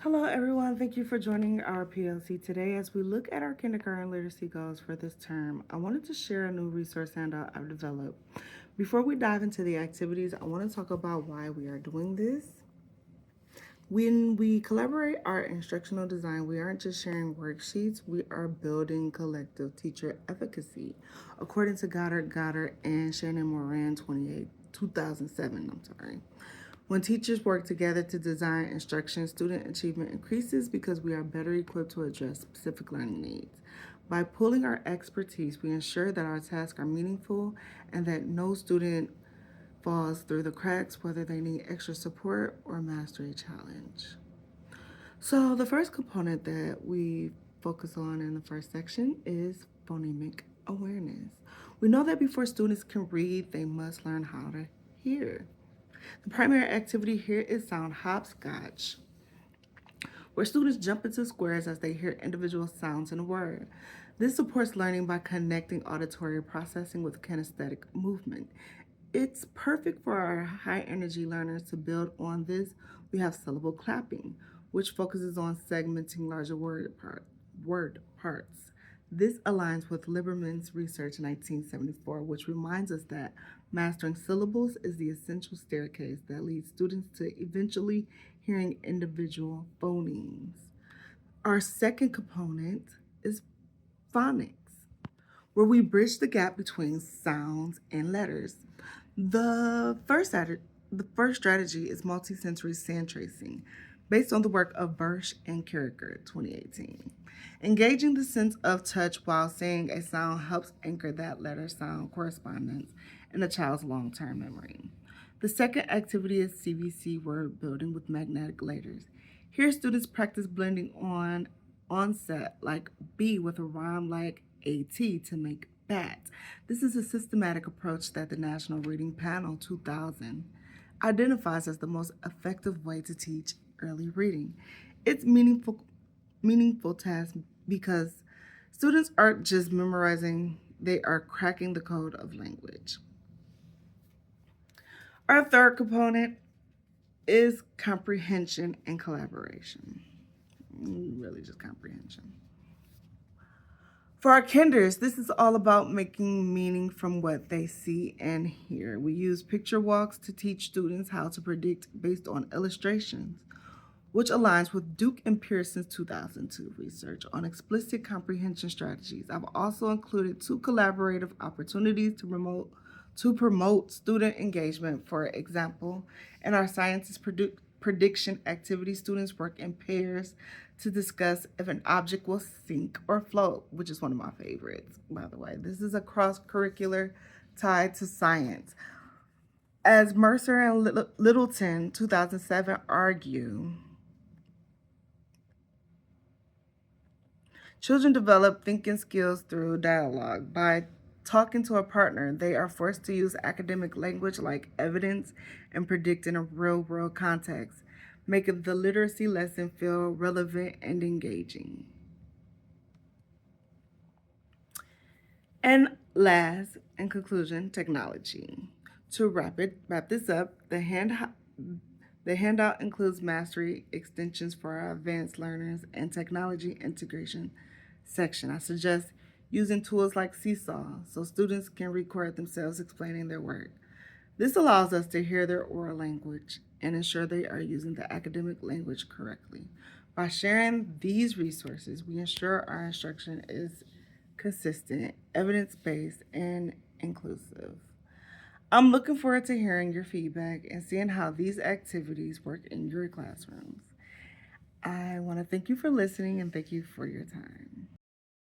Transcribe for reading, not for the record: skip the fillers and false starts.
Hello, everyone. Thank you for joining our PLC today. As we look at our kindergarten literacy goals for this term, I wanted to share a new resource handout I've developed. Before we dive into the activities, I want to talk about why we are doing this. When we collaborate our instructional design, we aren't just sharing worksheets, we are building collective teacher efficacy. According to Goddard, and Shannon Moran, 2007, When teachers work together to design instruction, student achievement increases because we are better equipped to address specific learning needs. By pooling our expertise, we ensure that our tasks are meaningful and that no student falls through the cracks, whether they need extra support or mastery challenge. So, the first component that we focus on in the first section is phonemic awareness. We know that before students can read, they must learn how to hear. The primary activity here is sound hopscotch, where students jump into squares as they hear individual sounds in a word. This supports learning by connecting auditory processing with kinesthetic movement. It's perfect for our high energy learners to build on this. We have syllable clapping, which focuses on segmenting larger word parts. This aligns with Liberman's research in 1974, which reminds us that mastering syllables is the essential staircase that leads students to eventually hearing individual phonemes. Our second component is phonics, where we bridge the gap between sounds and letters. The first, the first strategy is multisensory sand tracing, based on the work of Birch and Carricker, 2018. Engaging the sense of touch while saying a sound helps anchor that letter sound correspondence in a child's long term memory. The second activity is CVC word building with magnetic layers. Here, students practice blending on onset like B with a rhyme like AT to make bat. This is a systematic approach that the National Reading Panel 2000 identifies as the most effective way to teach early reading. It's meaningful task because students aren't just memorizing, they are cracking the code of language. Our third component is comprehension and collaboration. Really just comprehension. For our kinders, this is all about making meaning from what they see and hear. We use picture walks to teach students how to predict based on illustrations, which aligns with Duke and Pearson's 2002 research on explicit comprehension strategies. I've also included two collaborative opportunities to promote student engagement. For example, in our sciences prediction activity, students work in pairs to discuss if an object will sink or float, which is one of my favorites, by the way. This is a cross curricular tied to science. As Mercer and Littleton, 2007, argue, children develop thinking skills through dialogue. By talking to a partner, they are forced to use academic language like evidence and predict in a real world context, making the literacy lesson feel relevant and engaging. And last, in conclusion, technology. To wrap this up, the handout includes mastery extensions for our advanced learners and technology integration section. I suggest using tools like Seesaw so students can record themselves explaining their work. This allows us to hear their oral language and ensure they are using the academic language correctly. By sharing these resources, we ensure our instruction is consistent, evidence based, and inclusive. I'm looking forward to hearing your feedback and seeing how these activities work in your classrooms. I want to thank you for listening and thank you for your time.